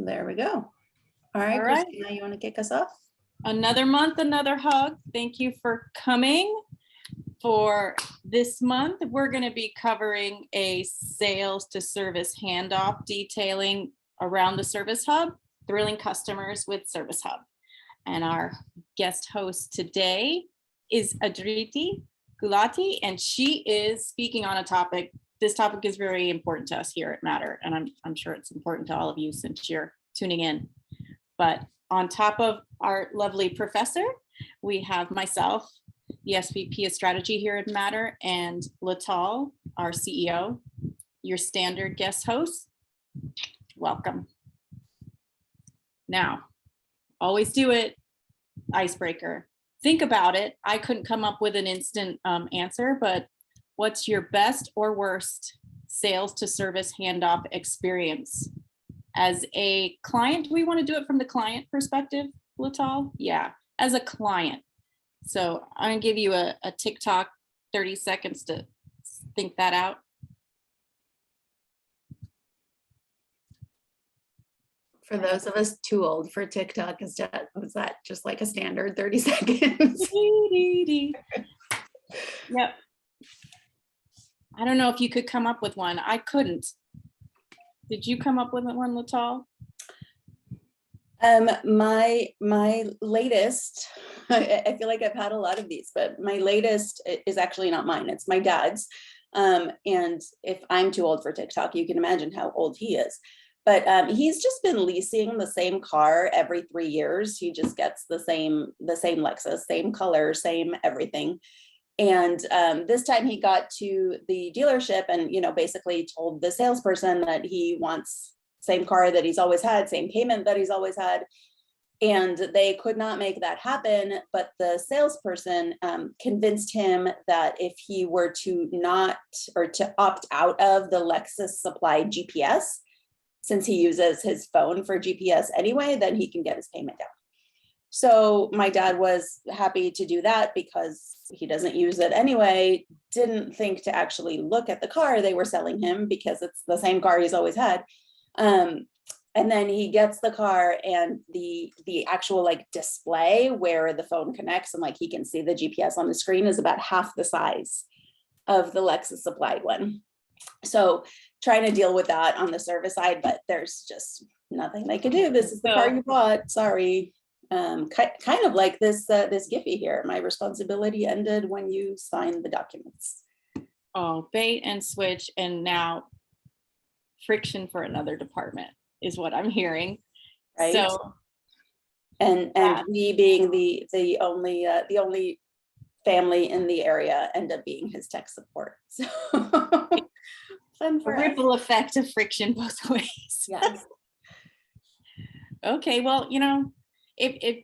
There we go. All right, All right. Christina, you want to kick us off? Another month, another hug. Thank you for coming. For this month, we're going to be covering a sales to service handoff detailing around the Service Hub, thrilling customers with Service Hub. And our guest host today is Adriti Gulati, and she is speaking on a topic. This topic is very important to us here at Matter, and I'm sure it's important to all of you since you're tuning in. But on top of our lovely professor, we have myself, the SVP of Strategy here at Matter, and Latal, our CEO, your standard guest host. Welcome. Now, always do it, icebreaker. Think about it. I couldn't come up with an instant answer, but what's your best or worst sales to service handoff experience? As a client, we want to do it from the client perspective, Latal? Yeah, as a client. So I'm gonna give you a TikTok 30 seconds to think that out. For those of us too old for TikTok, was that just like a standard 30 seconds? Yep. I don't know if you could come up with one. I couldn't. Did you come up with one, Latal? My latest, I feel like I've had a lot of these, but my latest is actually not mine. It's my dad's. And if I'm too old for TikTok, you can imagine how old he is. But he's just been leasing the same car every 3 years. He just gets the same Lexus, same color, same everything. And this time he got to the dealership and, basically told the salesperson that he wants same car that he's always had, same payment that he's always had. And they could not make that happen. But the salesperson convinced him that if he were to opt out of the Lexus supplied GPS, since he uses his phone for GPS anyway, then he can get his payment down. So my dad was happy to do that because he doesn't use it anyway, didn't think to actually look at the car they were selling him because it's the same car he's always had. And then he gets the car and the actual display where the phone connects and he can see the GPS on the screen is about half the size of the Lexus supplied one. So trying to deal with that on the service side, but there's just nothing they can do. This is the car you bought. Sorry. Kind of like this Giphy here. My responsibility ended when you signed the documents. Oh, bait and switch, and now friction for another department is what I'm hearing. Right. So, and we being the only family in the area end up being his tech support. So fun for a ripple effect of friction both ways. Yes. Okay, well, if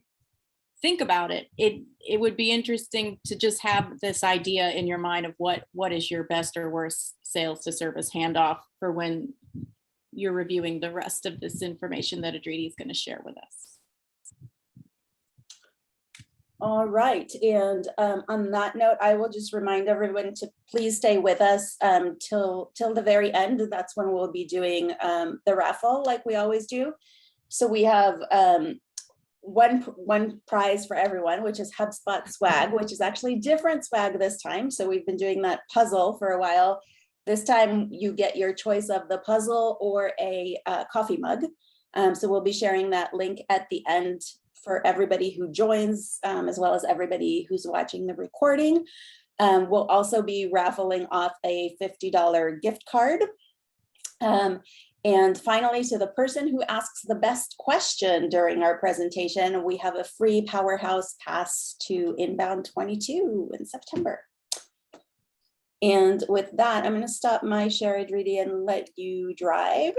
think about it, it would be interesting to just have this idea in your mind of what is your best or worst sales to service handoff for when you're reviewing the rest of this information that Adriti is going to share with us. All right, and on that note, I will just remind everyone to please stay with us till the very end. That's when we'll be doing the raffle like we always do. So we have one prize for everyone, which is HubSpot swag, which is actually different swag this time. So we've been doing that puzzle for a while. This time you get your choice of the puzzle or a coffee mug. So we'll be sharing that link at the end for everybody who joins, as well as everybody who's watching the recording. We'll also be raffling off a $50 gift card. And finally, to the person who asks the best question during our presentation, we have a free Powerhouse Pass to Inbound 22 in September. And with that, I'm going to stop my share, Adriti, and let you drive.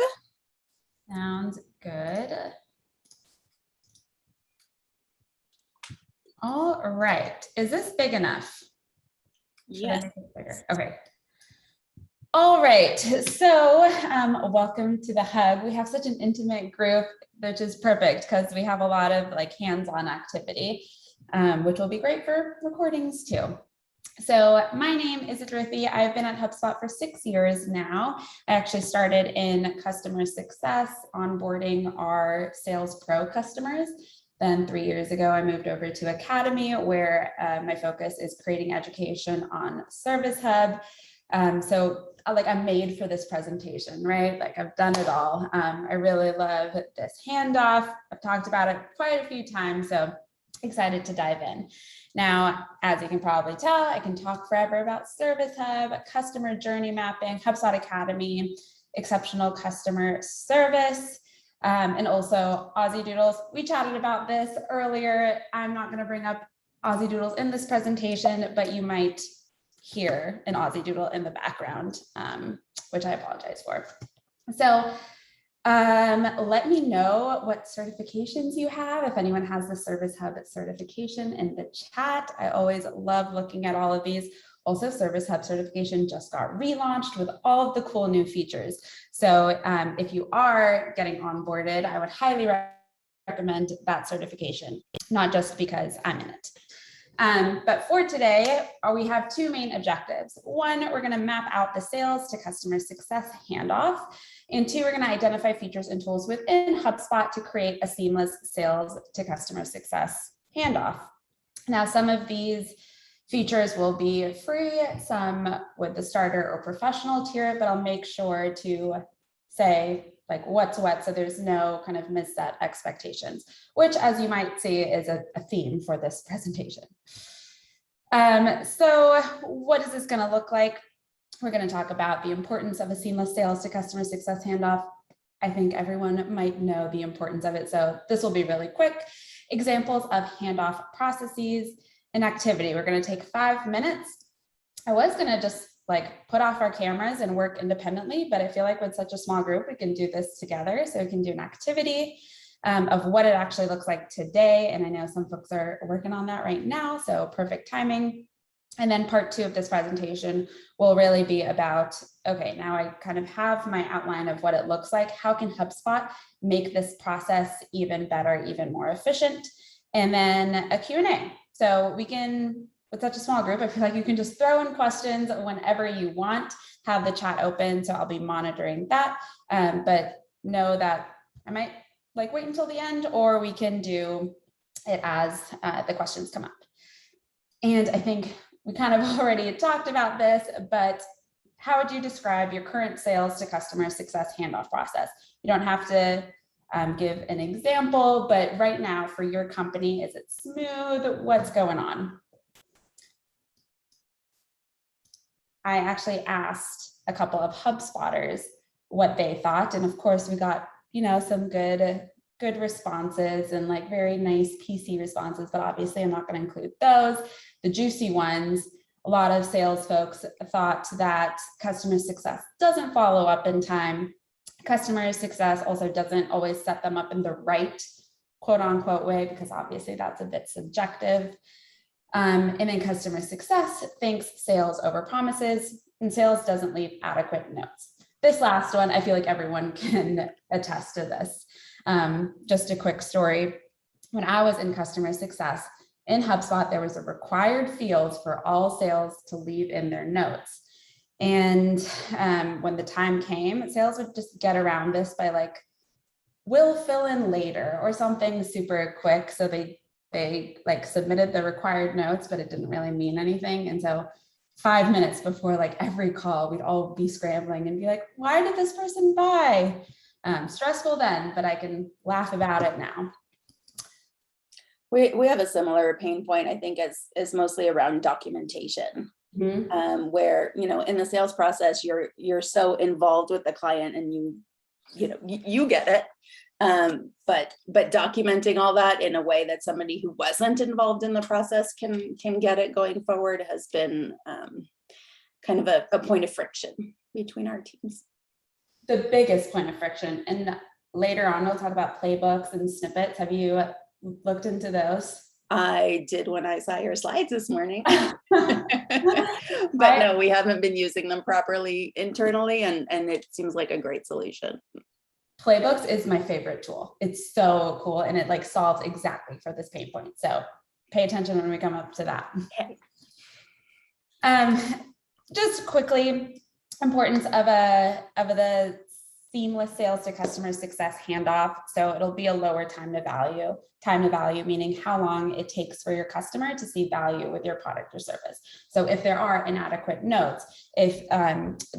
Sounds good. All right. Is this big enough? Yes. Okay. All right. So welcome to the Hub. We have such an intimate group, which is perfect because we have a lot of hands-on activity, which will be great for recordings too. So my name is Adriti. I've been at HubSpot for 6 years now. I actually started in customer success, onboarding our Sales Pro customers. Then 3 years ago, I moved over to Academy, where my focus is creating education on Service Hub. So I'm made for this presentation, right? Like I've done it all. I really love this handoff. I've talked about it quite a few times, so excited to dive in. Now, as you can probably tell, I can talk forever about Service Hub, customer journey mapping, HubSpot Academy, exceptional customer service, and also Aussie Doodles. We chatted about this earlier. I'm not going to bring up Aussie Doodles in this presentation, but you might hear an Aussie Doodle in the background, which I apologize for. So let me know what certifications you have. If anyone has the Service Hub certification in the chat, I always love looking at all of these. Also, Service Hub certification just got relaunched with all of the cool new features. So if you are getting onboarded, I would highly recommend that certification, not just because I'm in it. But for today, we have two main objectives. One, we're going to map out the sales to customer success handoff. And two, we're going to identify features and tools within HubSpot to create a seamless sales to customer success handoff. Now, some of these features will be free, some with the starter or professional tier, but I'll make sure to say like what's what, so there's no kind of misset expectations, which, as you might see, is a theme for this presentation. So what is this going to look like? We're going to talk about the importance of a seamless sales to customer success handoff. I think everyone might know the importance of it, so this will be really quick. Examples of handoff processes and activity. We're going to take 5 minutes. I was going to just put off our cameras and work independently, but I feel like with such a small group, we can do this together. So we can do an activity of what it actually looks like today. And I know some folks are working on that right now, so perfect timing. And then part 2 of this presentation will really be about, okay, now I kind of have my outline of what it looks like. How can HubSpot make this process even better, even more efficient? And then a Q&A. So we can, with such a small group, I feel like you can just throw in questions whenever you want, have the chat open. So I'll be monitoring that, but know that I might wait until the end, or we can do it as the questions come up. And I think we kind of already talked about this, but how would you describe your current sales to customer success handoff process? You don't have to give an example, but right now for your company, is it smooth? What's going on? I actually asked a couple of HubSpotters what they thought. And of course we got, some good responses and very nice PC responses, but obviously I'm not going to include those. The juicy ones, a lot of sales folks thought that customer success doesn't follow up in time. Customer success also doesn't always set them up in the right quote unquote way, because obviously that's a bit subjective. And then customer success thinks sales over promises, and sales doesn't leave adequate notes. This last one, I feel like everyone can attest to this. Just a quick story. When I was in customer success in HubSpot, there was a required field for all sales to leave in their notes. And when the time came, sales would just get around this by we'll fill in later or something super quick. So they submitted the required notes, but it didn't really mean anything. And so 5 minutes before every call, we'd all be scrambling and be like, why did this person buy? Stressful then, but I can laugh about it now. We have a similar pain point, I think, is mostly around documentation. Mm-hmm. Where, in the sales process, you're so involved with the client and you get it. But documenting all that in a way that somebody who wasn't involved in the process can get it going forward has been kind of a point of friction between our teams. The biggest point of friction. And later on, we'll talk about playbooks and snippets. Have you looked into those? I did when I saw your slides this morning. But no, we haven't been using them properly internally, and it seems like a great solution. Playbooks is my favorite tool. It's so cool, and it solves exactly for this pain point. So pay attention when we come up to that. Okay. Just quickly, importance of the seamless sales to customer success handoff. So it'll be a lower time to value, meaning how long it takes for your customer to see value with your product or service. So if there are inadequate notes, if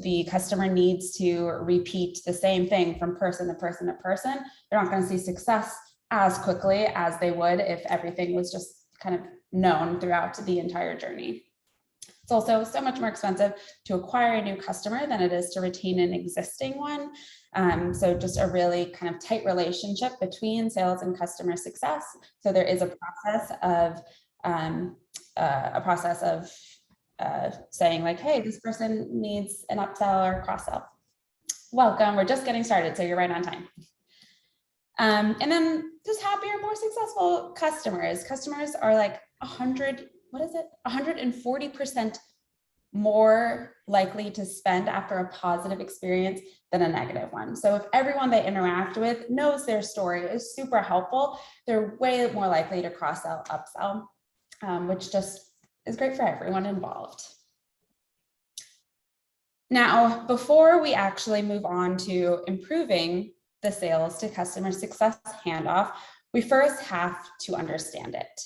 the customer needs to repeat the same thing from person to person to person, they're not going to see success as quickly as they would if everything was just kind of known throughout the entire journey. It's also so much more expensive to acquire a new customer than it is to retain an existing one. So just a really kind of tight relationship between sales and customer success. So there is a process of saying like, hey, this person needs an upsell or cross-sell. Welcome, we're just getting started, so you're right on time. And then just happier, more successful customers. Customers are like 140% more likely to spend after a positive experience than a negative one. So if everyone they interact with knows their story is super helpful, they're way more likely to cross-sell, upsell, which just is great for everyone involved. Now, before we actually move on to improving the sales to customer success handoff, we first have to understand it.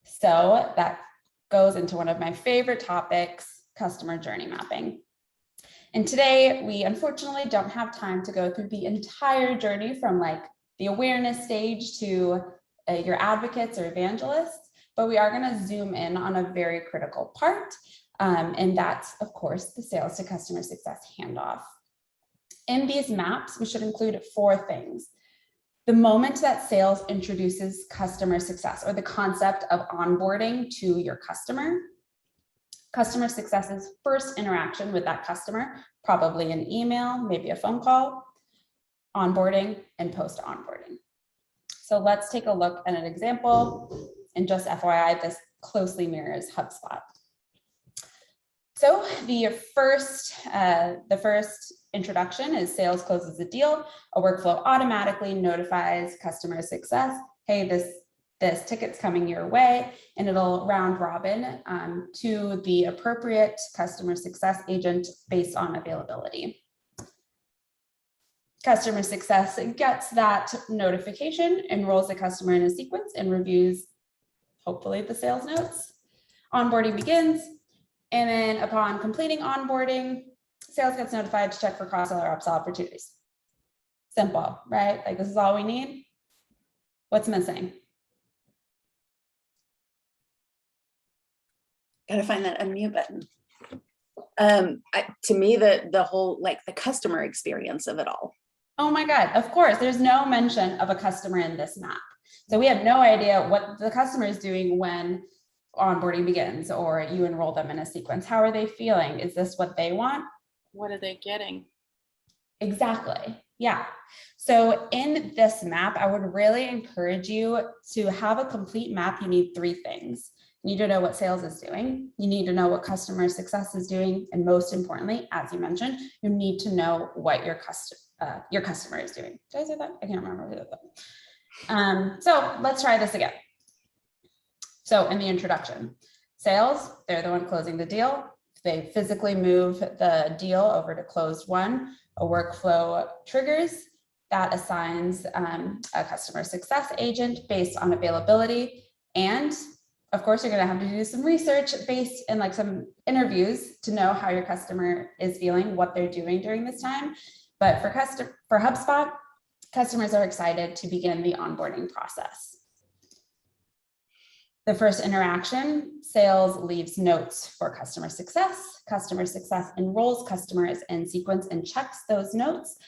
So that goes into one of my favorite topics, customer journey mapping. And today, we unfortunately don't have time to go through the entire journey from like the awareness stage to your advocates or evangelists, but we are going to zoom in on a very critical part. And that's, of course, the sales to customer success handoff. In these maps, we should include 4 things. The moment that sales introduces customer success or the concept of onboarding to your customer success's first interaction with that customer, probably an email, maybe a phone call, onboarding, and post-onboarding. So let's take a look at an example. And just FYI, this closely mirrors HubSpot. So the first introduction is sales closes a deal. A workflow automatically notifies customer success, hey, this ticket's coming your way, and it'll round robin to the appropriate customer success agent based on availability. Customer success gets that notification, enrolls the customer in a sequence, and reviews, hopefully, the sales notes. Onboarding begins, and then upon completing onboarding, sales gets notified to check for cross-sell or upsell opportunities. Simple, right? Like, this is all we need. What's missing? Gotta find that unmute button. To me, the whole, like, the customer experience of it all. Oh my God, of course, there's no mention of a customer in this map. So we have no idea what the customer is doing when onboarding begins or you enroll them in a sequence. How are they feeling? Is this what they want? What are they getting? Exactly. Yeah. So in this map, I would really encourage you to have a complete map. You need 3 things. You need to know what sales is doing. You need to know what customer success is doing. And most importantly, as you mentioned, you need to know what your customer is doing. Did I say that? I can't remember who did that. So let's try this again. So in the introduction, sales, they're the one closing the deal. They physically move the deal over to closed one. A workflow triggers that assigns a customer success agent based on availability. And of course, you're going to have to do some research based in like some interviews to know how your customer is feeling, what they're doing during this time. But for HubSpot, customers are excited to begin the onboarding process. The first interaction, sales leaves notes for customer success. Customer success enrolls customers in sequence and checks those notes.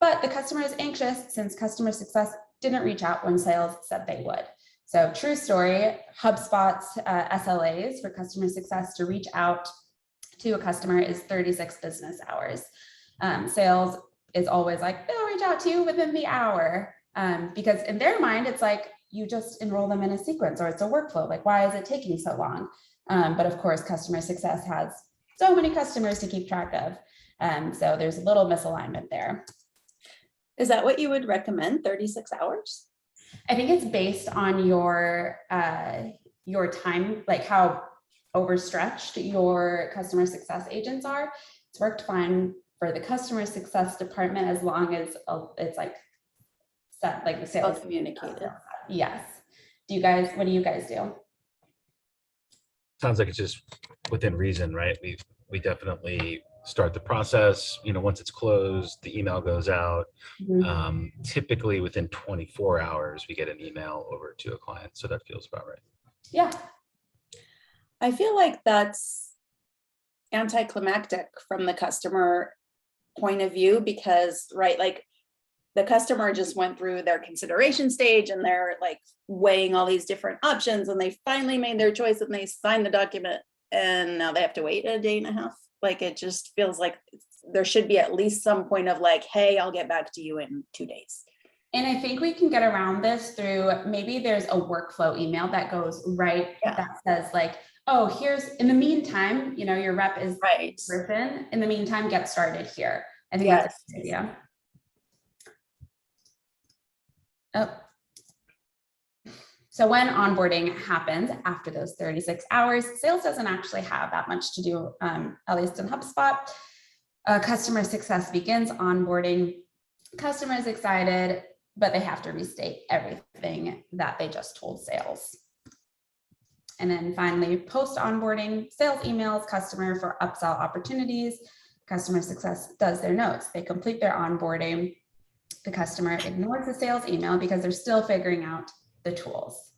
But the customer is anxious since customer success didn't reach out when sales said they would. So true story, HubSpot's SLAs for customer success to reach out to a customer is 36 business hours. Sales is always like, they'll reach out to you within the hour because in their mind, it's like, you just enroll them in a sequence or it's a workflow. Like, why is it taking so long? But of course, customer success has so many customers to keep track of. So there's a little misalignment there. Is that what you would recommend, 36 hours? I think it's based on your time, like how overstretched your customer success agents are. It's worked fine for the customer success department as long as it's like set, like the sales communicated. Yes. What do you guys do? Sounds like it's just within reason, right? We definitely start the process, once it's closed, the email goes out. Typically within 24 hours, we get an email over to a client. So that feels about right. Yeah. I feel like that's anticlimactic from the customer point of view because, right, like the customer just went through their consideration stage and they're like weighing all these different options and they finally made their choice and they signed the document and now they have to wait a day and a half. Like, it just feels like there should be at least some point of like, hey, I'll get back to you in 2 days. And I think we can get around this through, maybe there's a workflow email that goes right, that says like, oh, here's, in the meantime, your rep is right. Griffin. In the meantime, get started here. I think that's a good idea. Oh. So when onboarding happens after those 36 hours, sales doesn't actually have that much to do, at least in HubSpot. Customer success begins onboarding. Customer is excited, but they have to restate everything that they just told sales. And then finally, post onboarding, sales emails customer for upsell opportunities. Customer success does their notes. They complete their onboarding. The customer ignores the sales email because they're still figuring out the tools.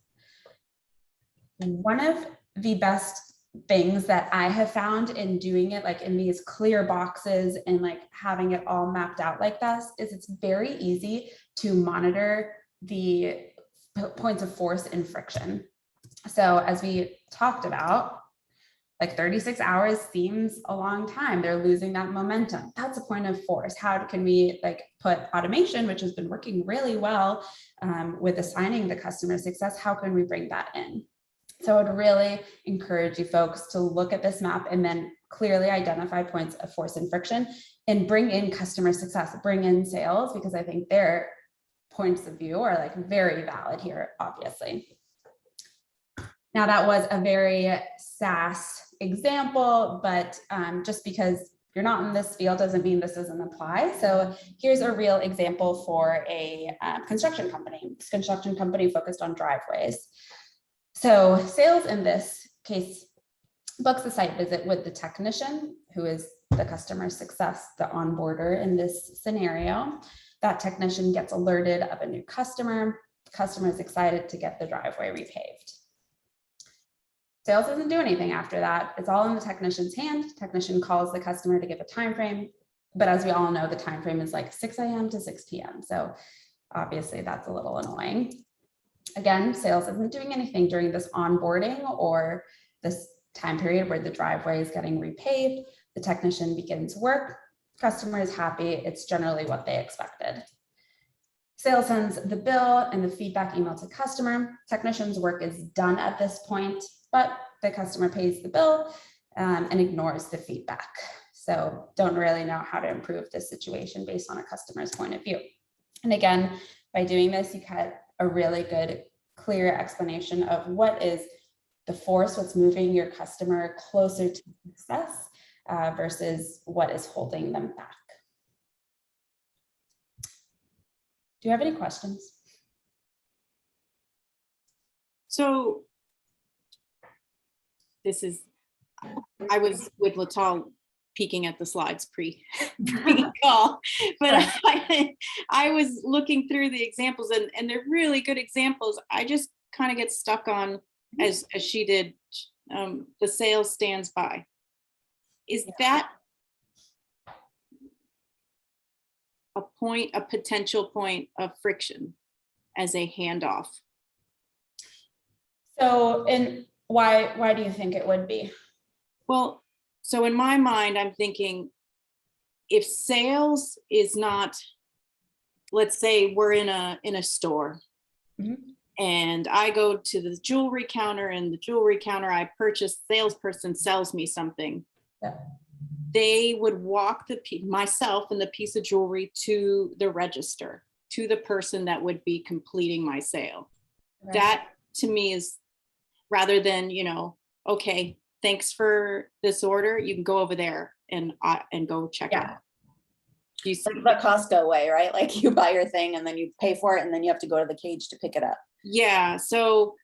One of the best things that I have found in doing it, like in these clear boxes and like having it all mapped out like this, is it's very easy to monitor the points of force and friction. So as we talked about, like 36 hours seems a long time. They're losing that momentum. That's a point of force. How can we like put automation, which has been working really well with assigning the customer success, how can we bring that in? So I would really encourage you folks to look at this map and then clearly identify points of force and friction and bring in customer success, bring in sales, because I think their points of view are like very valid here, obviously. Now that was a very SaaS example, but just because you're not in this field doesn't mean this doesn't apply. So here's a real example for a construction company. This construction company focused on driveways. So sales in this case books the site visit with the technician, who is the customer success, the onboarder in this scenario. That technician gets alerted of a new customer. The customer is excited to get the driveway repaved. Sales doesn't do anything after that. It's all in the technician's hand. Technician calls the customer to give a time frame, but as we all know, the time frame is like 6 a.m. to 6 p.m. So obviously that's a little annoying. Again, sales isn't doing anything during this onboarding or this time period where the driveway is getting repaved. The technician begins work. Customer is happy. It's generally what they expected. Sales sends the bill and the feedback email to customer. Technician's work is done at this point, but the customer pays the bill and ignores the feedback. So don't really know how to improve this situation based on a customer's point of view. And again, by doing this, you get a really good, clear explanation of what is the force, what's moving your customer closer to success versus what is holding them back. Do you have any questions? So I was with Latal peeking at the slides pre-call, but I was looking through the examples and they're really good examples. I just kind of get stuck on, as she did, the sales stands by. Is that a potential point of friction as a handoff? So, and why do you think it would be? Well, so in my mind, I'm thinking if sales is not, let's say we're in a store and I go to the jewelry counter and the jewelry counter I purchase, salesperson sells me something. Yeah. They would walk myself and the piece of jewelry to the register, to the person that would be completing my sale. Right. That to me is, rather than, okay, thanks for this order. You can go over there and go check it Yeah. out. You see, Like the Costco way, right? Like you buy your thing and then you pay for it and then you have to go to the cage to pick it up. yeah. So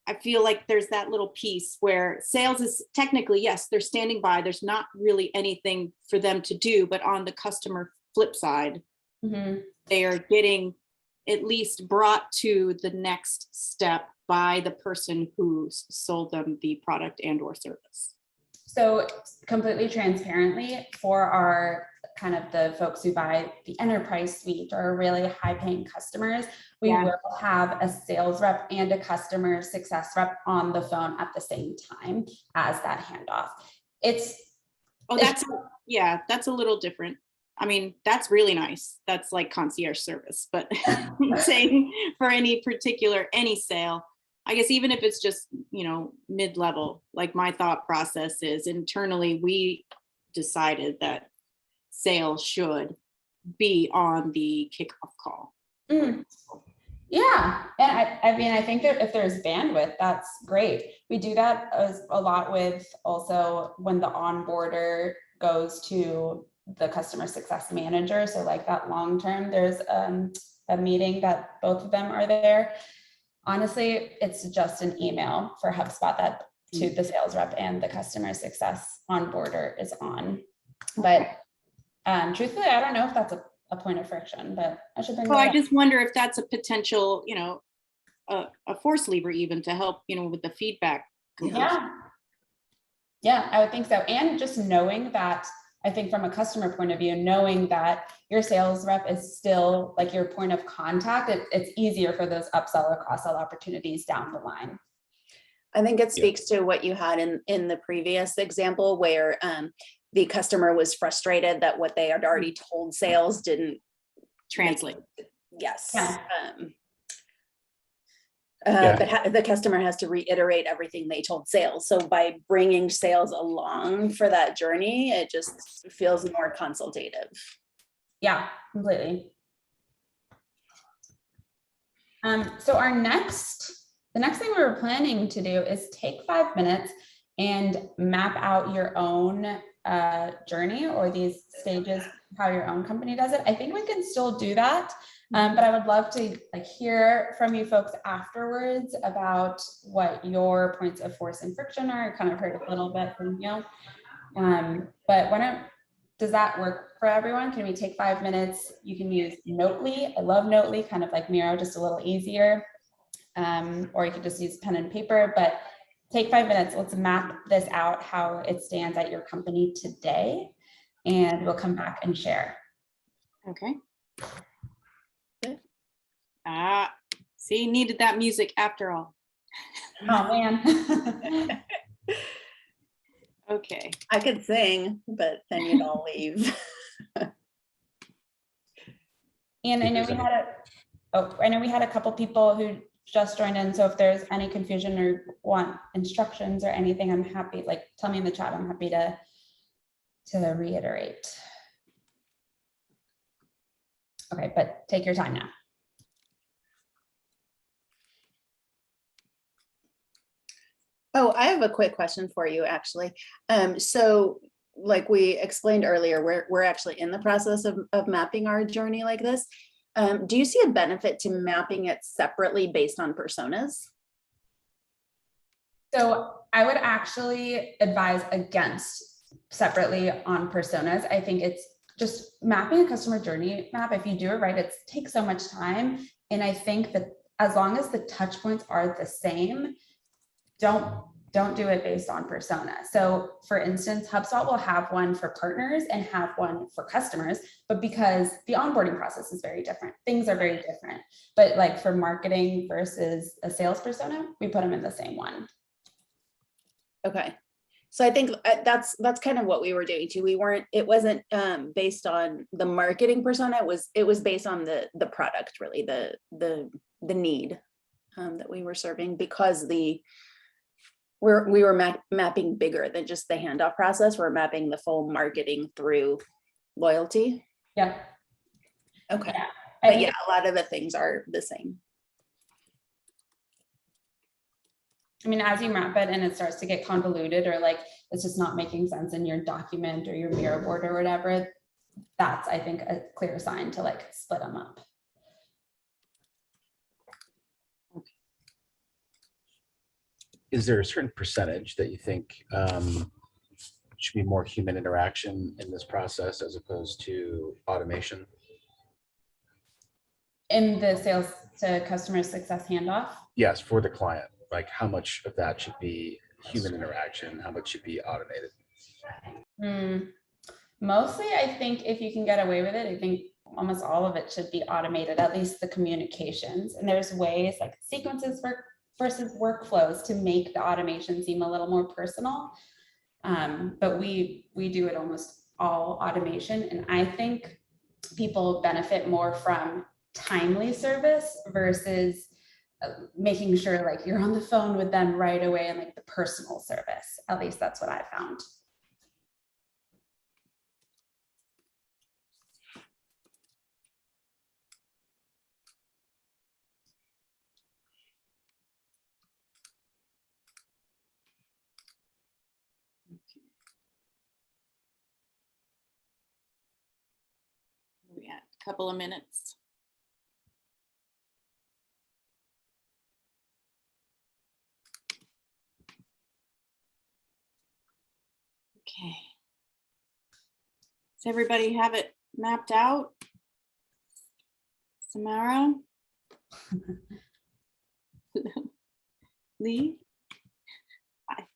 I feel like there's that little piece where sales is technically, yes, they're standing by. There's not really anything for them to do, but on the customer flip side, they are getting at least brought to the next step by the person who sold them the product and or service. So completely transparently, for our kind of the folks who buy the enterprise suite or really high paying customers, we Yeah. will have a sales rep and a customer success rep on the phone at the same time as that handoff. That's a little different. I mean, that's really nice. That's like concierge service, but I'm saying for any sale, I guess even if it's just, mid-level, like my thought process is internally, we decided that sales should be on the kickoff call. Yeah, and I mean, I think that if there's bandwidth, that's great. We do that a lot with also when the onboarder goes to the customer success manager. So like that long term, there's a meeting that both of them are there. Honestly, it's just an email for HubSpot that to the sales rep and the customer success onboarder is on. But truthfully, I don't know if that's a point of friction, but I should bring Well, that I up. just wonder if that's a potential, a force lever even to help, with the feedback. Yeah, I would think so. And just knowing that, I think from a customer point of view, knowing that your sales rep is still like your point of contact, it's easier for those upsell or cross-sell opportunities down the line. I think it speaks to what you had in the previous example where the customer was frustrated that what they had already told sales didn't Translate. Yes. Yeah. But the customer has to reiterate everything they told sales. So by bringing sales along for that journey, it just feels more consultative. Yeah, completely. So the next thing we were planning to do is take 5 minutes and map out your own journey or these stages, how your own company does it. I think we can still do that. But I would love to hear from you folks afterwards about what your points of force and friction are. I kind of heard a little bit from you. But does that work for everyone? Can we take 5 minutes? You can use Notely. I love Notely, kind of like Miro, just a little easier. Or you could just use pen and paper, but take 5 minutes. Let's map this out, how it stands at your company today. And we'll come back and share. Okay. See, needed that music after all. Oh man. Okay. I could sing, but then you'd all leave. And I know we had a couple people who just joined in. So if there's any confusion or want instructions or anything, I'm happy, tell me in the chat. I'm happy to reiterate. Okay, but take your time now. Oh, I have a quick question for you, actually. So like we explained earlier, we're actually in the process of mapping our journey like this. Do you see a benefit to mapping it separately based on personas? So I would actually advise against separately on personas. I think it's just mapping a customer journey map. If you do it right, it takes so much time. And I think that as long as the touch points are the same, don't do it based on persona. So for instance, HubSpot will have one for partners and have one for customers, but because the onboarding process is very different, things are very different. But like for marketing versus a sales persona, we put them in the same one. Okay. So I think that's kind of what we were doing too. It wasn't based on the marketing persona. It was based on the product, really, the need that we were serving, because we were mapping bigger than just the handoff process. We're mapping the full marketing through loyalty. Yeah. Okay. Yeah. But yeah, a lot of the things are the same. I mean, as you map it and it starts to get convoluted, or like it's just not making sense in your document or your mirror board or whatever, that's, I think, a clear sign to like split them up. Is there a certain percentage that you think should be more human interaction in this process as opposed to automation? In the sales to customer success handoff? Yes, for the client. Like how much of that should be human interaction? How much should be automated? Mostly, I think if you can get away with it, I think almost all of it should be automated, at least the communications. And there's ways like sequences versus workflows to make the automation seem a little more personal. But we do it almost all automation. And I think people benefit more from timely service versus making sure like you're on the phone with them right away and like the personal service. At least that's what I found. We got a couple of minutes. Okay. Does everybody have it mapped out? Samara? Lee?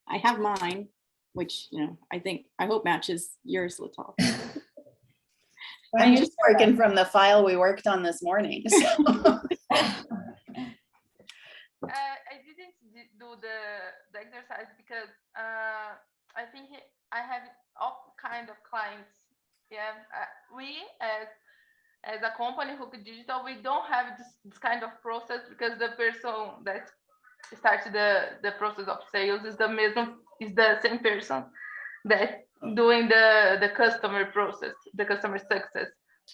I have mine, which, you know, I hope matches yours, Latal. I'm just working from the file we worked on this morning. So. I didn't do the exercise because I think I have all kind of clients. Yeah, we as a company, Hook Digital, we don't have this kind of process because the person that starts the process of sales is the same person that doing the customer process, the customer success.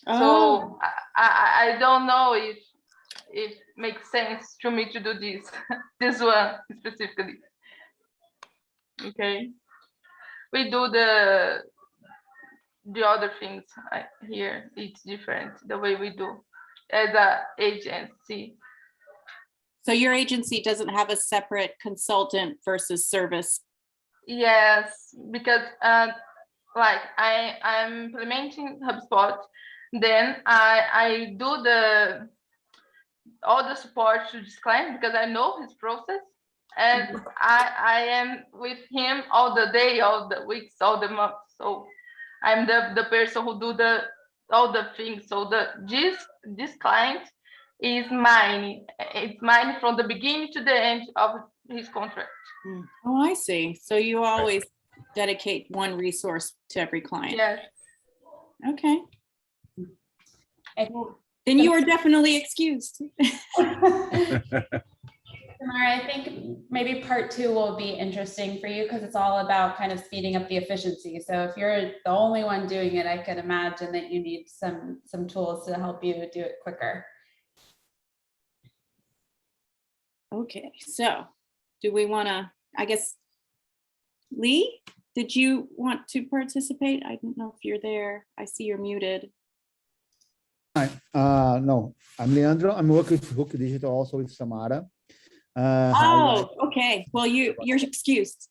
Oh. So I don't know if it makes sense to me to do this one specifically. Okay, we do the other things here. It's different the way we do as a agency. So your agency doesn't have a separate consultant versus service? Yes, because like I'm implementing HubSpot, then I do all the support to this client because I know his process, and I am with him all the day, all the weeks, all the months. So I'm the person who do all the things. So this client is mine. It's mine from the beginning to the end of his contract. Oh, I see. So you always dedicate one resource to every client. Yes. Okay. Then you are definitely excused. Samara, I think maybe part 2 will be interesting for you because it's all about kind of speeding up the efficiency. So if you're the only one doing it, I can imagine that you need some tools to help you do it quicker. Okay, so do we want to, I guess, Lee, did you want to participate? I don't know if you're there. I see you're muted. Hi, no, I'm Leandro. I'm working with Hook Digital, also with Samara. Okay. Well, you're excused.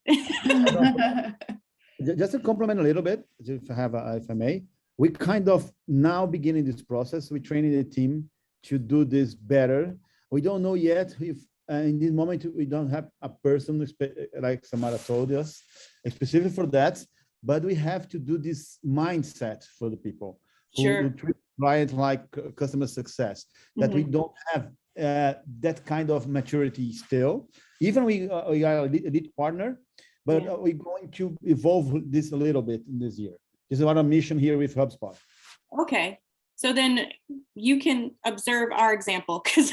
Just to compliment a little bit, if I may, we kind of now beginning this process. We're training the team to do this better. We don't know yet if in this moment we don't have a person like Samara told us specific for that, but we have to do this mindset for the people who treat clients like customer success, that we don't have that kind of maturity still. Even we are a lead partner, but we're going to evolve this a little bit in this year. This is our mission here with HubSpot. Okay, so then you can observe our example because.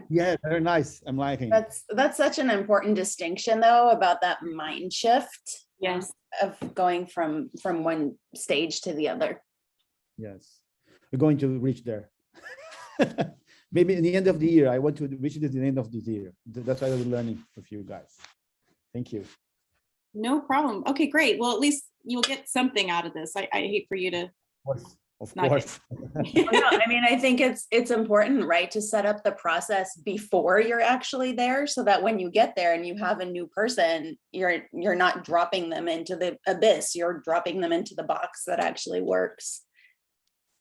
Yeah, very nice. I'm liking. That's such an important distinction, though, about that mind shift. Yes. Of going from one stage to the other. Yes, we're going to reach there. Maybe in the end of the year. I want to reach it at the end of this year. That's why we're learning with you guys. Thank you. No problem. Okay, great. Well, at least you'll get something out of this. I hate for you to. Of Not course. No, I mean, I think it's important, right, to set up the process before you're actually there, so that when you get there and you have a new person, you're not dropping them into the abyss, you're dropping them into the box that actually works.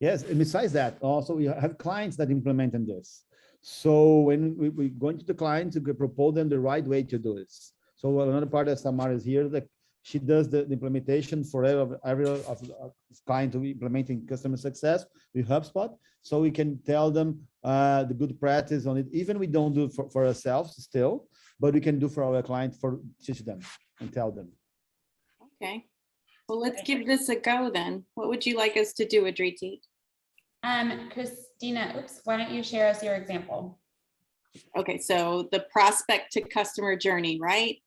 Yes, and besides that, also we have clients that implement in this. So when we go into the clients, we propose them the right way to do this. So another part that Samara is here, that she does the implementation for every of client to be implementing customer success with HubSpot. So we can tell them the good practice on it. Even we don't do it for ourselves still, but we can do for our client for teach them and tell them. Okay. Well, let's give this a go then. What would you like us to do, Adriti? Christina, why don't you share us your example? Okay, so the prospect to customer journey, right?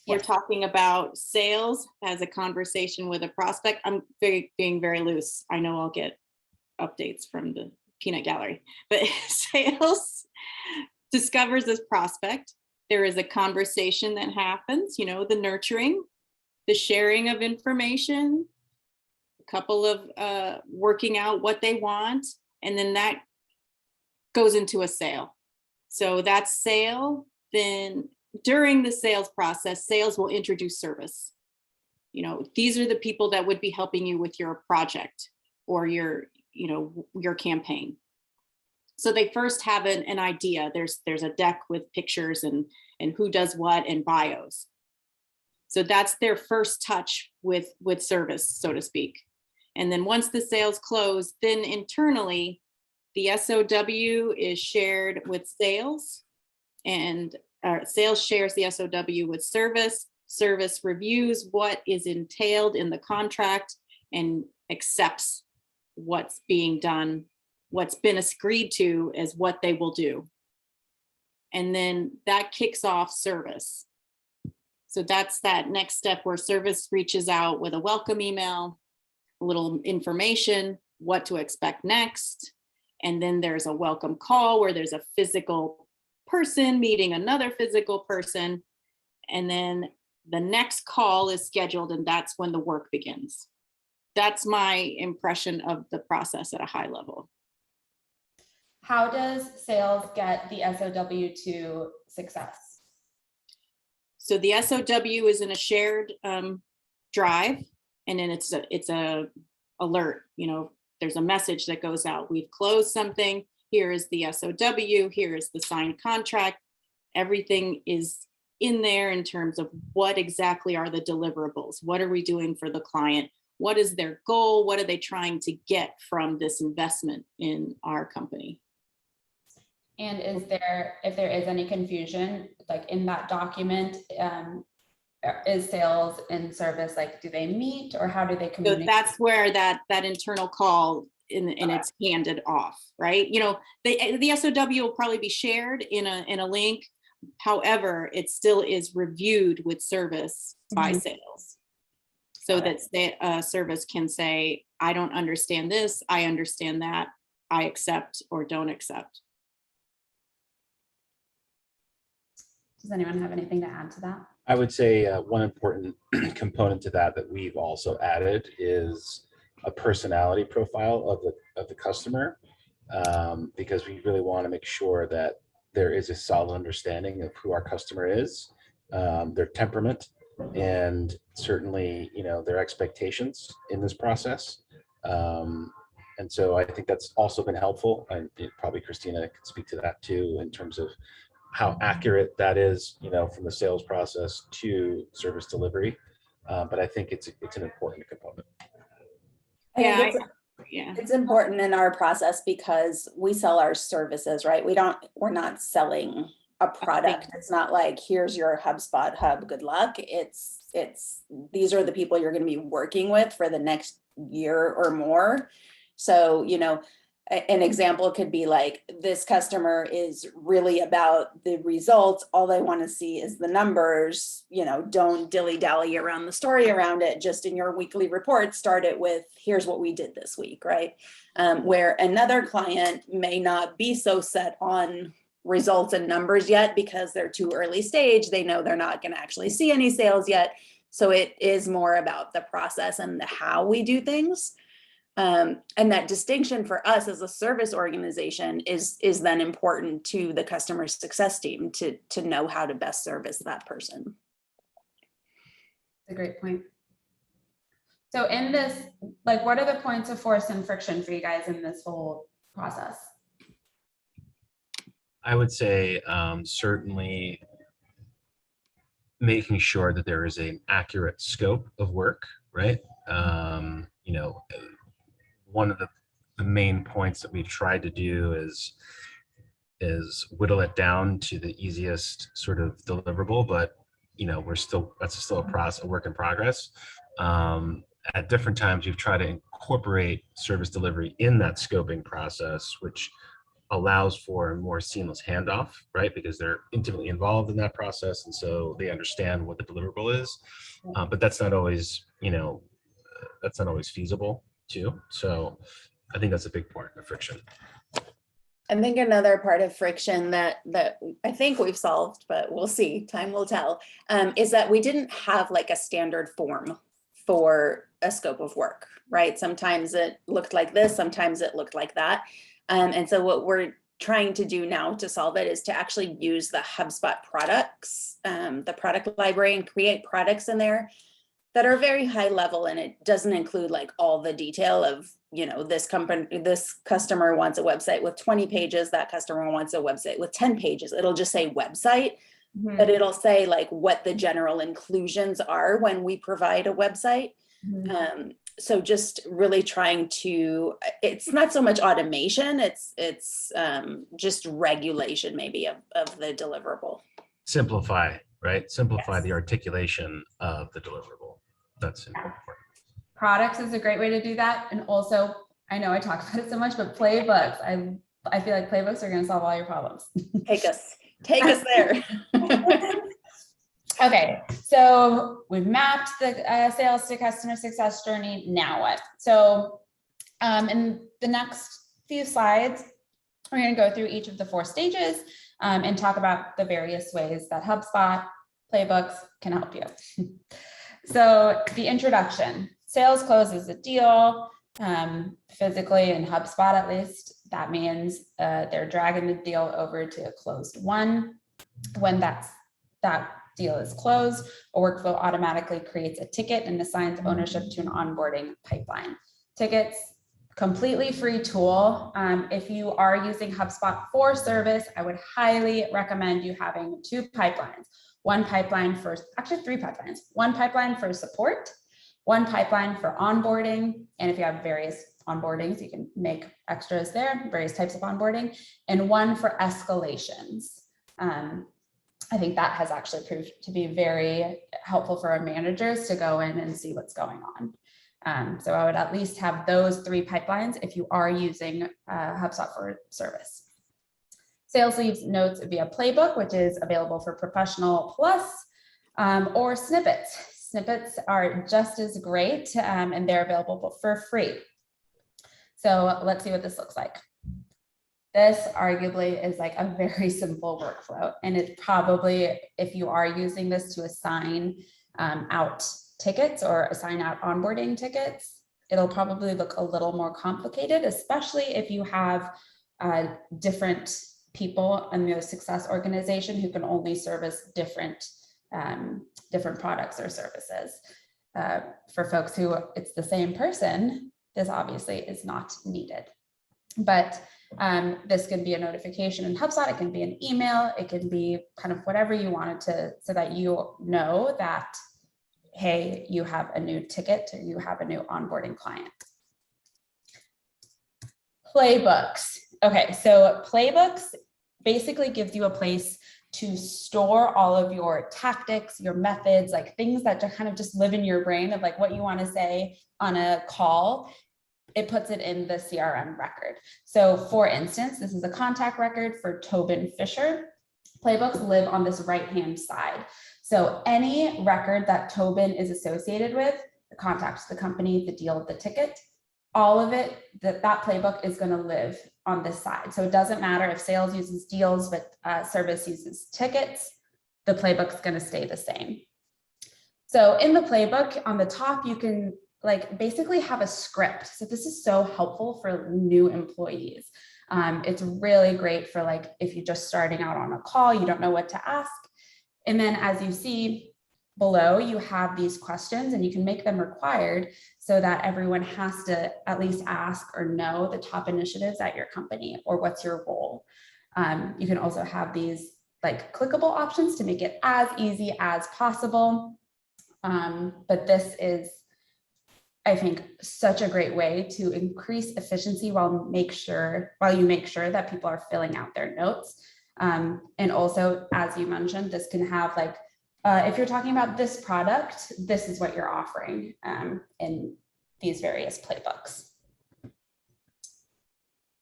We're Yes. talking about sales as a conversation with a prospect. I'm being very loose. I know I'll get updates from the peanut gallery, but sales discovers this prospect. There is a conversation that happens, the nurturing, the sharing of information, a couple of working out what they want, and then that goes into a sale. So that sale, then during the sales process, sales will introduce service. These are the people that would be helping you with your project or your campaign. So they first have an idea. There's a deck with pictures and who does what and bios. So that's their first touch with service, so to speak. And then once the sales close, then internally, the SOW is shared with sales, and sales shares the SOW with service. Service reviews what is entailed in the contract and accepts what's being done, what's been agreed to as what they will do. And then that kicks off service. So that's that next step where service reaches out with a welcome email, a little information, what to expect next. And then there's a welcome call where there's a physical person meeting another physical person. And then the next call is scheduled, and that's when the work begins. That's my impression of the process at a high level. How does sales get the SOW to success? So the SOW is in a shared drive, and then it's a alert. There's a message that goes out. We've closed something. Here is the SOW. Here is the signed contract. Everything is in there in terms of what exactly are the deliverables. What are we doing for the client? What is their goal? What are they trying to get from this investment in our company? And if there is any confusion, like in that document, is sales and service, like, do they meet, or how do they communicate? So that's where that internal call and it's handed off, right? The SOW will probably be shared in a link. However, it still is reviewed with service by sales, so that service can say, I don't understand this, I understand that, I accept or don't accept. Does anyone have anything to add to that? I would say one important component to that we've also added is a personality profile of the customer, because we really want to make sure that there is a solid understanding of who our customer is, their temperament, and certainly their expectations in this process. And so I think that's also been helpful, and probably Christina could speak to that too, in terms of how accurate that is, from the sales process to service delivery. But I think it's an important component. It's important in our process because we sell our services, right? We're not selling a product. It's not like, here's your HubSpot hub, good luck. It's these are the people you're going to be working with for the next year or more. So, an example could be like, this customer is really about the results. All they want to see is the numbers. Don't dilly-dally around the story around it. Just in your weekly report, start it with, here's what we did this week, right? Where another client may not be so set on results and numbers yet because they're too early stage. They know they're not going to actually see any sales yet. So it is more about the process and the how we do things. And that distinction for us as a service organization is then important to the customer success team to know how to best service that person. That's a great point. So in this, like, what are the points of force and friction for you guys in this whole process? I would say certainly making sure that there is an accurate scope of work, right? You know, one of the main points that we've tried to do is whittle it down to the easiest sort of deliverable, but you know, that's still a work in progress. At different times, we've tried to incorporate service delivery in that scoping process, which allows for a more seamless handoff, right? Because they're intimately involved in that process, and so they understand what the deliverable is. But that's not always, you know, that's not always feasible too. So I think that's a big part of friction. I think another part of friction that I think we've solved, but we'll see, time will tell, is that we didn't have like a standard form for a scope of work, right? Sometimes it looked like this, sometimes it looked like that. And so what we're trying to do now to solve it is to actually use the HubSpot products, the product library, and create products in there that are very high level, and it doesn't include like all the detail of, you know, this customer wants a website with 20 pages, that customer wants a website with 10 pages. It'll just say website, but it'll say like what the general inclusions are when we provide a website. So just really trying to, it's not so much automation, it's just regulation maybe of the deliverable. Simplify, right? Simplify Yes. the articulation of the deliverable. That's important. Products is a great way to do that. And also, I know I talk about it so much, but playbooks, I feel like playbooks are going to solve all your problems. Take us there. Okay, so we've mapped the sales to customer success journey. Now what? So in the next few slides, we're going to go through each of the 4 stages and talk about the various ways that HubSpot playbooks can help you. So the introduction, sales closes a deal physically in HubSpot, at least. That means they're dragging the deal over to a closed one. When that deal is closed, a workflow automatically creates a ticket and assigns ownership to an onboarding pipeline. Tickets, completely free tool. If you are using HubSpot for service, I would highly recommend you having 2 pipelines. 1 pipeline for, actually 3 pipelines. 1 pipeline for support, 1 pipeline for onboarding. And if you have various onboardings, you can make extras there, various types of onboarding, and 1 for escalations. I think that has actually proved to be very helpful for our managers to go in and see what's going on. So I would at least have those 3 pipelines if you are using HubSpot for service. Sales leads notes via Playbook, which is available for Professional Plus, or snippets. Snippets are just as great, and they're available for free. So let's see what this looks like. This arguably is like a very simple workflow, and it's probably, if you are using this to assign out tickets or assign out onboarding tickets, it'll probably look a little more complicated, especially if you have different people in your success organization who can only service different products or services. For folks who it's the same person, this obviously is not needed. But this can be a notification in HubSpot, it can be an email, it can be kind of whatever you wanted to, so that you know that, hey, you have a new ticket or you have a new onboarding client. Playbooks. Okay, so playbooks basically gives you a place to store all of your tactics, your methods, like things that kind of just live in your brain of like what you want to say on a call. It puts it in the CRM record. So for instance, this is a contact record for Tobin Fisher. Playbooks live on this right-hand side. So any record that Tobin is associated with, the contact, the company, the deal, the ticket, all of it, that playbook is going to live on this side. So it doesn't matter if sales uses deals, but service uses tickets, the playbook's going to stay the same. So in the playbook on the top, you can like basically have a script. So this is so helpful for new employees. It's really great for like, if you're just starting out on a call, you don't know what to ask. And then as you see below, you have these questions and you can make them required so that everyone has to at least ask or know the top initiatives at your company or what's your role. You can also have these like clickable options to make it as easy as possible. But this is, I think, such a great way to increase efficiency while you make sure that people are filling out their notes. And also, as you mentioned, this can have like, if you're talking about this product, this is what you're offering in these various playbooks.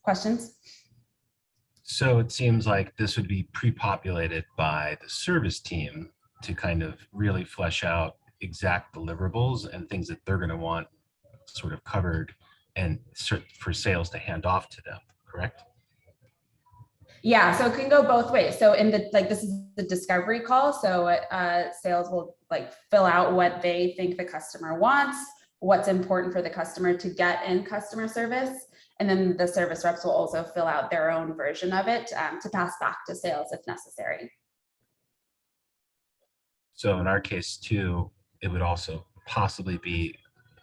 Questions? So it seems like this would be pre-populated by the service team to kind of really flesh out exact deliverables and things that they're going to want sort of covered and for sales to hand off to them, correct? Yeah, so it can go both ways. So in the, like, this is the discovery call. So sales will like fill out what they think the customer wants, what's important for the customer to get in customer service. And then the service reps will also fill out their own version of it to pass back to sales if necessary. So in our case too, it would also possibly be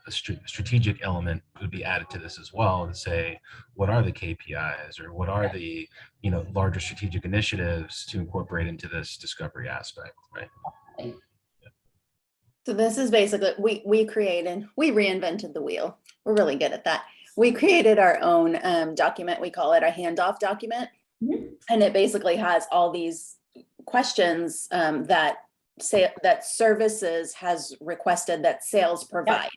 a strategic element would be added to this as well to say, what are the KPIs or what are the, larger strategic initiatives to incorporate into this discovery aspect, right? Yeah. So this is basically, we reinvented the wheel. We're really good at that. We created our own document. We call it a handoff document. Mm-hmm. And it basically has all these questions that services has requested that sales provide. Yep.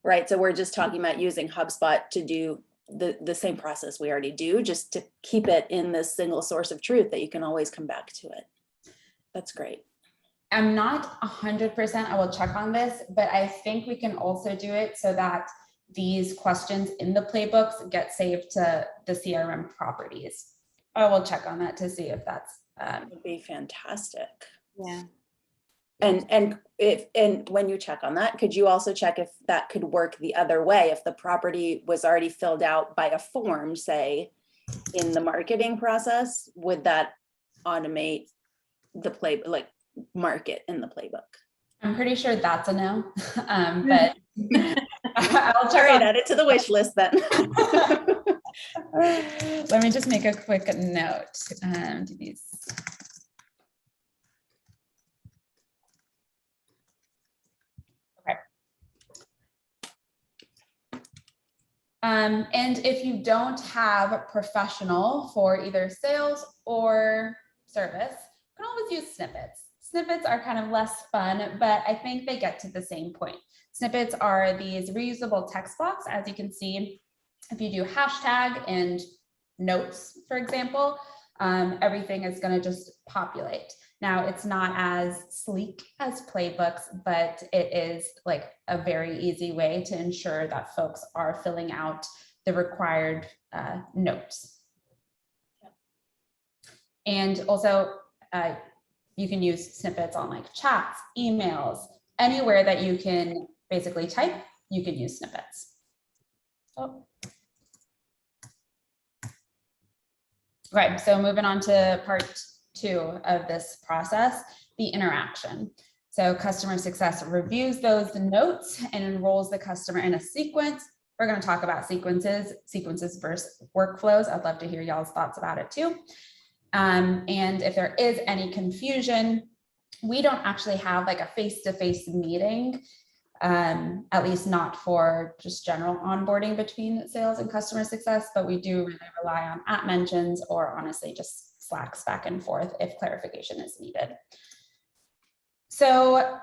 Right. So we're just talking about using HubSpot to do the same process we already do, just to keep it in this single source of truth that you can always come back to it. That's great. I'm not 100%, I will check on this, but I think we can also do it so that these questions in the playbooks get saved to the CRM properties. I will check on that to see if that's would be fantastic. Yeah. And when you check on that, could you also check if that could work the other way? If the property was already filled out by a form, say in the marketing process, would that automate the mark it in the playbook? I'm pretty sure that's a no, but I'll try and add it to the wish list then. Let me just make a quick note. Do these. And if you don't have a professional for either sales or service, you can always use snippets. Snippets are kind of less fun, but I think they get to the same point. Snippets are these reusable text blocks. As you can see, if you do hashtag and notes, for example, everything is going to just populate. Now, it's not as sleek as playbooks, but it is like a very easy way to ensure that folks are filling out the required notes. And also, you can use snippets on like chats, emails, anywhere that you can basically type, you can use snippets. Oh. Right, so moving on to part 2 of this process, the interaction. So customer success reviews those notes and enrolls the customer in a sequence. We're going to talk about sequences versus workflows. I'd love to hear y'all's thoughts about it too. And if there is any confusion, we don't actually have like a face-to-face meeting, at least not for just general onboarding between sales and customer success, but we do really rely on @ mentions or honestly just Slacks back and forth if clarification is needed. So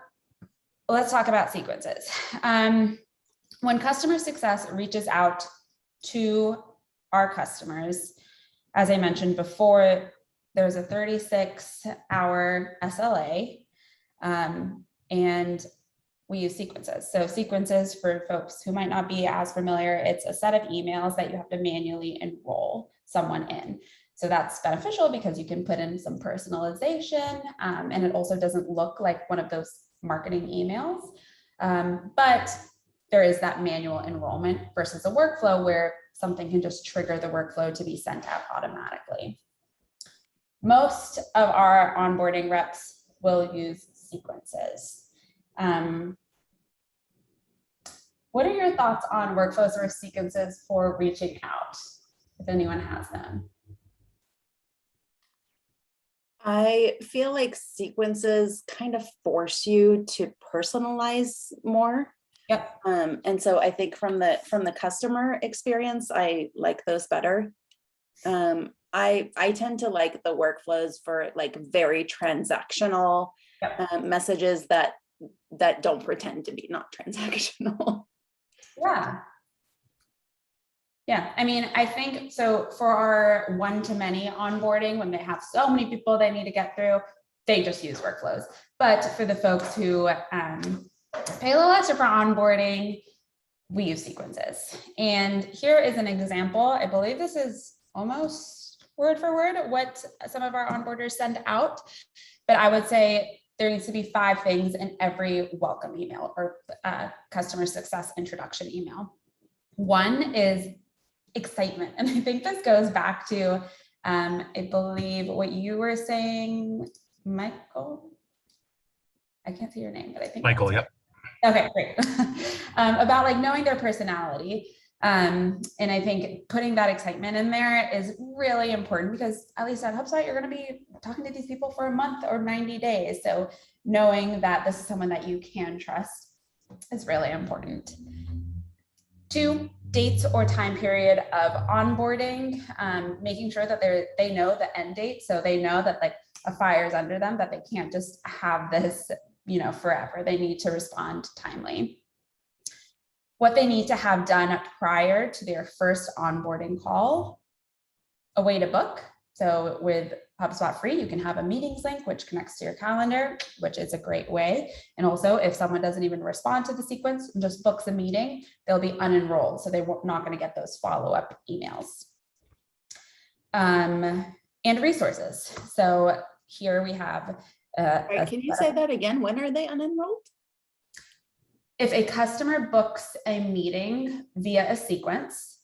let's talk about sequences. When customer success reaches out to our customers, as I mentioned before, there's a 36-hour SLA, and we use sequences. So sequences, for folks who might not be as familiar, it's a set of emails that you have to manually enroll someone in. So that's beneficial because you can put in some personalization, and it also doesn't look like one of those marketing emails. But there is that manual enrollment versus a workflow where something can just trigger the workflow to be sent out automatically. Most of our onboarding reps will use sequences. What are your thoughts on workflows or sequences for reaching out, if anyone has them? I feel like sequences kind of force you to personalize more. Yep. And so I think from the customer experience, I like those better. I tend to like the workflows for like very transactional messages that don't pretend to be not transactional. Yeah. Yeah, I mean, I think so for our one-to-many onboarding, when they have so many people they need to get through, they just use workflows. But for the folks who pay a little extra for onboarding, we use sequences. And here is an example. I believe this is almost word for word what some of our onboarders send out. But I would say there needs to be 5 things in every welcome email or customer success introduction email. One is excitement. And I think this goes back to, I believe what you were saying, Michael. I can't see your name, but I think Michael, yep. Okay, great. About like knowing their personality. And I think putting that excitement in there is really important because at least at HubSpot, you're going to be talking to these people for a month or 90 days. So knowing that this is someone that you can trust is really important. 2, dates or time period of onboarding, making sure that they know the end date. So they know that like a fire is under them, that they can't just have this, forever. They need to respond timely. What they need to have done prior to their first onboarding call, a way to book. So with HubSpot Free, you can have a meetings link, which connects to your calendar, which is a great way. And also if someone doesn't even respond to the sequence and just books a meeting, they'll be unenrolled. So they're not going to get those follow-up emails. And resources. So here we have. Right, can you say that again? When are they unenrolled? If a customer books a meeting via a sequence,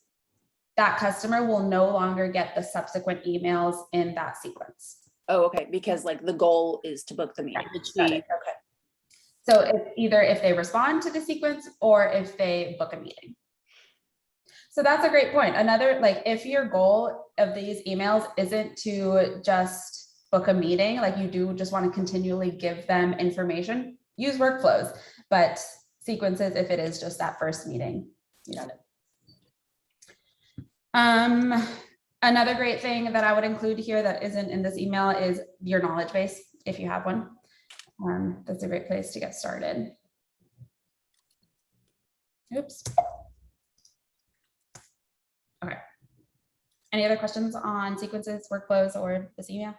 that customer will no longer get the subsequent emails in that sequence. Oh, okay, because like the goal is to book the meeting. Okay. So if they respond to the sequence or if they book a meeting. So that's a great point. Another, like if your goal of these emails isn't to just book a meeting, like you do just want to continually give them information, use workflows, but sequences if it is just that first meeting. Got it. Another great thing that I would include here that isn't in this email is your knowledge base, if you have one. That's a great place to get started. Oops. Okay. Any other questions on sequences, workflows, or this email?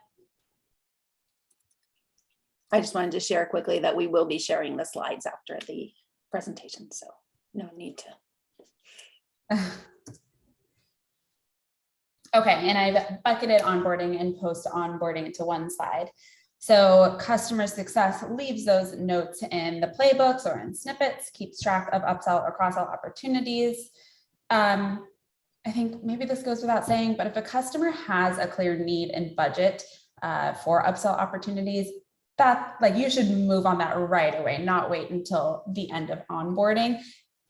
I just wanted to share quickly that we will be sharing the slides after the presentation, so no need to. Okay, and I've bucketed onboarding and post onboarding into one slide. So customer success leaves those notes in the playbooks or in snippets, keeps track of upsell or cross-sell opportunities. I think maybe this goes without saying, but if a customer has a clear need and budget for upsell opportunities, that like you should move on that right away, not wait until the end of onboarding.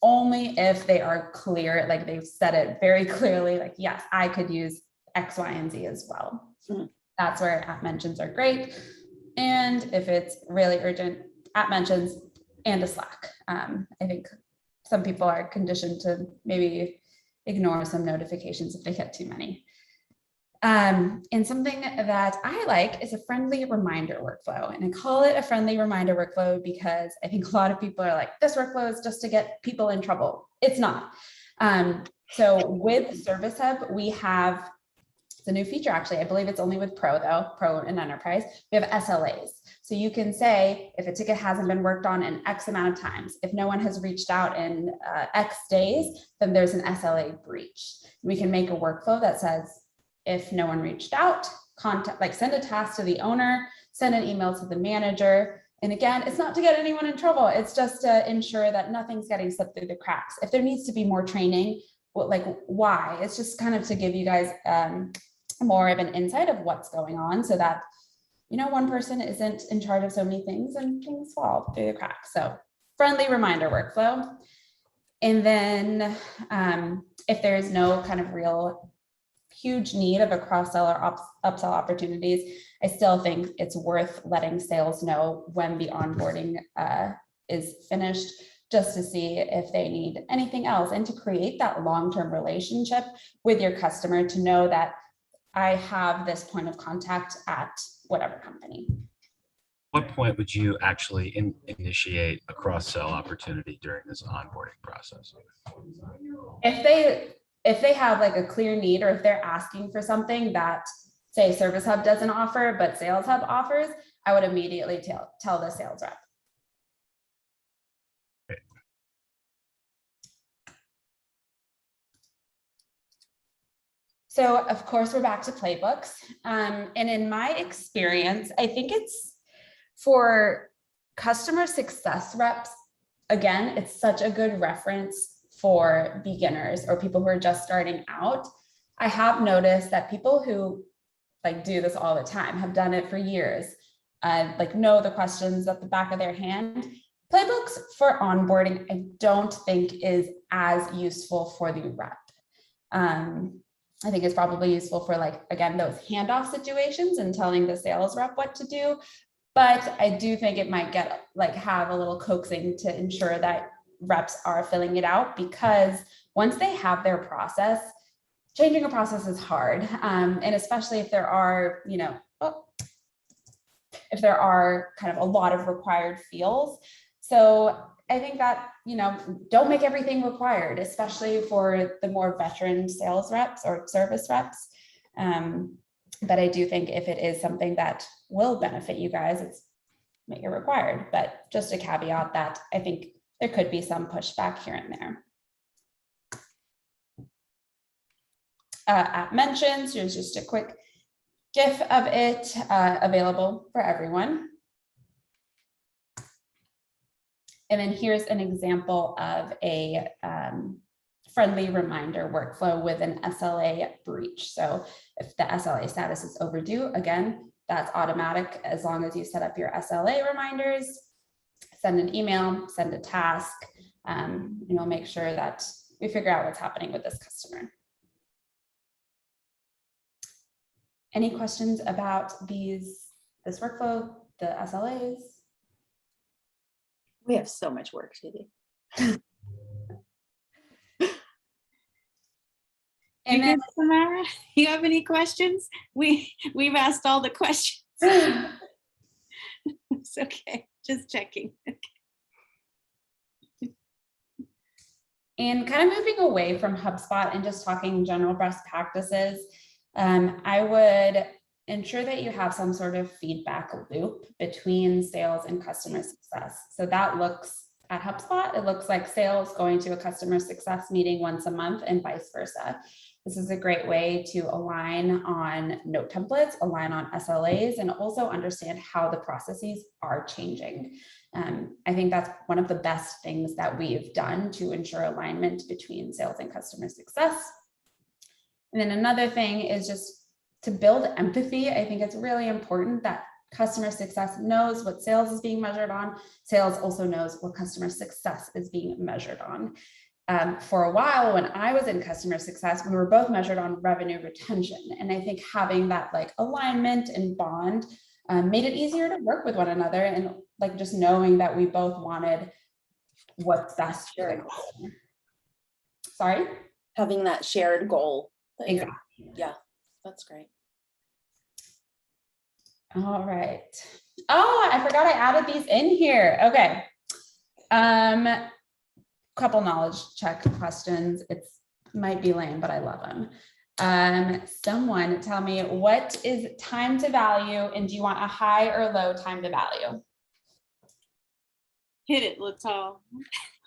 Only if they are clear, like they've said it very clearly, like, yes, I could use X, Y, and Z as well. Mm-hmm. That's where at mentions are great. And if it's really urgent, at mentions and a Slack. I think some people are conditioned to maybe ignore some notifications if they get too many. And something that I like is a friendly reminder workflow. And I call it a friendly reminder workflow because I think a lot of people are like, this workflow is just to get people in trouble. It's not. So with Service Hub, we have it's a new feature actually. I believe it's only with Pro though, Pro and Enterprise. We have SLAs. So you can say if a ticket hasn't been worked on in X amount of times, if no one has reached out in X days, then there's an SLA breach. We can make a workflow that says, if no one reached out, contact, like send a task to the owner, send an email to the manager. And again, it's not to get anyone in trouble. It's just to ensure that nothing's getting slipped through the cracks. If there needs to be more training, like why? It's just kind of to give you guys more of an insight of what's going on so that, you know, one person isn't in charge of so many things and things fall through the cracks. So friendly reminder workflow. And then if there's no kind of real huge need of a cross-sell or upsell opportunities, I still think it's worth letting sales know when the onboarding is finished, just to see if they need anything else and to create that long-term relationship with your customer, to know that I have this point of contact at whatever company. What point would you actually initiate a cross-sell opportunity during this onboarding process? If they have like a clear need, or if they're asking for something that, say, Service Hub doesn't offer, but Sales Hub offers, I would immediately tell the sales rep. Okay. So of course, we're back to playbooks. And in my experience, I think it's for customer success reps, again, it's such a good reference for beginners or people who are just starting out. I have noticed that people who like do this all the time, have done it for years, like know the questions at the back of their hand. Playbooks for onboarding, I don't think is as useful for the rep. I think it's probably useful for, like, again, those handoff situations and telling the sales rep what to do. But I do think it might get like have a little coaxing to ensure that reps are filling it out, because once they have their process, changing a process is hard. And especially if there are, you know, if there are kind of a lot of required fields. So I think that, you know, don't make everything required, especially for the more veteran sales reps or service reps. But I do think if it is something that will benefit you guys, it's make it required. But just a caveat that I think there could be some pushback here and there. App mentions, here's just a quick GIF of it available for everyone. And then here's an example of a friendly reminder workflow with an SLA breach. So if the SLA status is overdue, again, that's automatic as long as you set up your SLA reminders, send an email, send a task, and we'll make sure that we figure out what's happening with this customer. Any questions about this workflow, the SLAs? We have so much work to do. And then, Samara, you have any questions? We've asked all the questions. It's okay, just checking. and kind of moving away from HubSpot and just talking general best practices, I would ensure that you have some sort of feedback loop between sales and customer success. So that looks at HubSpot, it looks like sales going to a customer success meeting once a month and vice versa. This is a great way to align on note templates, align on SLAs, and also understand how the processes are changing. I think that's one of the best things that we've done to ensure alignment between sales and customer success. And then another thing is just to build empathy. I think it's really important that customer success knows what sales is being measured on. Sales also knows what customer success is being measured on. For a while, when I was in customer success, we were both measured on revenue retention. And I think having that like alignment and bond made it easier to work with one another, and like just knowing that we both wanted what's best for the customer. Sorry? Having that shared goal. Exactly. Yeah, that's great. All right. Oh, I forgot I added these in here. Okay. Couple knowledge check questions. It might be lame, but I love them. Someone tell me, what is time to value, and do you want a high or low time to value? Hit it, Latal.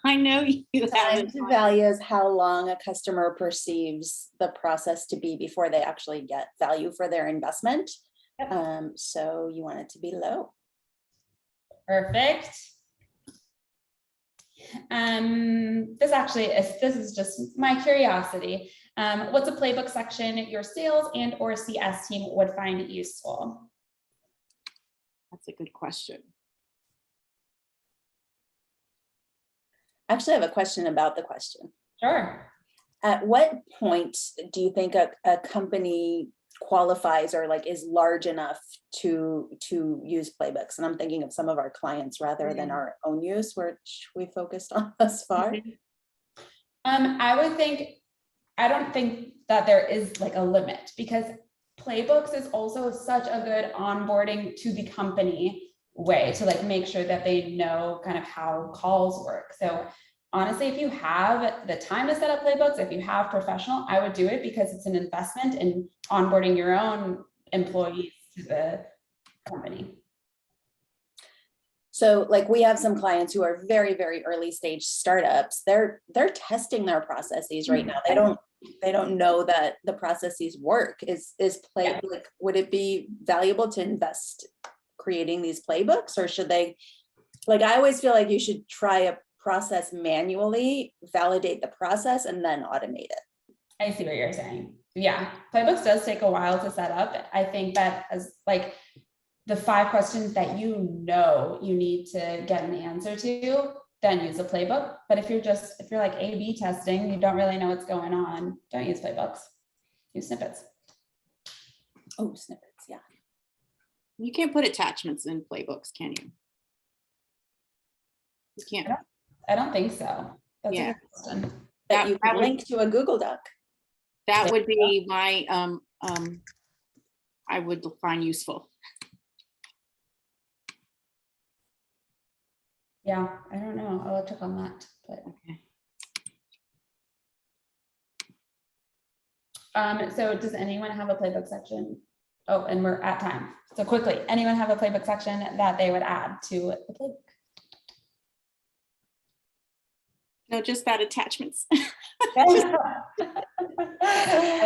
I know you have Time it. to value is how long a customer perceives the process to be before they actually get value for their investment. So you want it to be low. Perfect. This is just my curiosity. What's a playbook section your sales and or CS team would find useful? That's a good question. Actually, I have a question about the question. Sure. At what point do you think a company qualifies or like is large enough to use playbooks? And I'm thinking of some of our clients rather than our own use, which we focused on thus far. I don't think that there is like a limit, because playbooks is also such a good onboarding to the company way to like make sure that they know kind of how calls work. So honestly, if you have the time to set up playbooks, if you have professional, I would do it, because it's an investment in onboarding your own employees to the company. So like we have some clients who are very, very early stage startups. They're testing their processes right now. They don't know that the processes work. Like, would it be valuable to invest creating these playbooks, or should they, like, I always feel like you should try a process manually, validate the process, and then automate it. I see what you're saying. Yeah, playbooks does take a while to set up. I think that as like the 5 questions that you need to get an answer to, then use a playbook. But if you're like A/B testing, you don't really know what's going on, don't use playbooks. Use snippets. Oh, snippets, yeah. You can't put attachments in playbooks, can you? You can't. I don't think so. That's Yeah. a good question. That you can link to a Google Doc. That would be my, I would find useful. Yeah, I don't know. I'll check on that. But Okay. so does anyone have a playbook section? Oh, and we're at time. So quickly, anyone have a playbook section that they would add to the playbook? No, just that attachments. I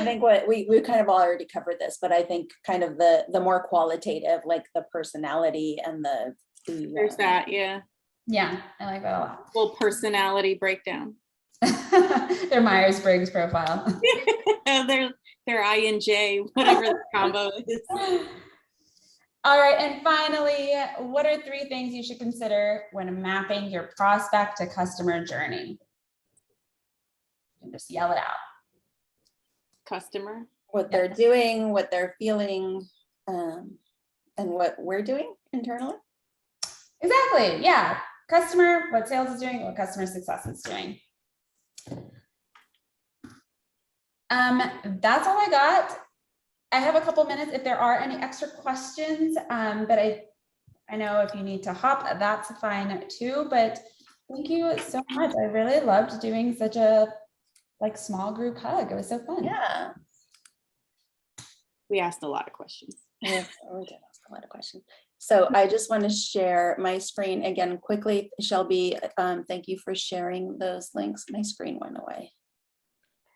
think what we kind of already covered this, but I think kind of the more qualitative, like the personality and the There's that, yeah. Yeah, I like that a lot. Full personality breakdown. Their Myers-Briggs profile. Their INJ, whatever the combo is. All right, and finally, what are 3 things you should consider when mapping your prospect to customer journey? You can just yell it out. Customer. what they're doing, what they're feeling, and what we're doing internally. Exactly, yeah. Customer, what sales is doing, what customer success is doing. That's all I got. I have a couple minutes if there are any extra questions, but I know if you need to hop, that's fine too, but thank you so much. I really loved doing such a small group hug. It was so fun. Yeah. We asked a lot of questions. Yes, we did ask a lot of questions. So I just want to share my screen again quickly. Shelby, thank you for sharing those links. My screen went away.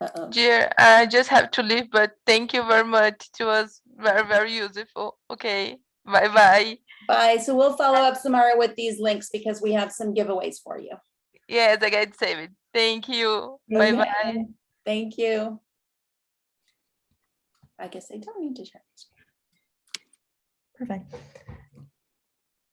Uh-oh. Dear, I just have to leave, but thank you very much. It was very, very useful. Okay, bye-bye. Bye. So we'll follow up, Samara, with these links because we have some giveaways for you. Yes, I get saved. Thank you. Bye-bye. Thank you. I guess I don't need to share. Perfect.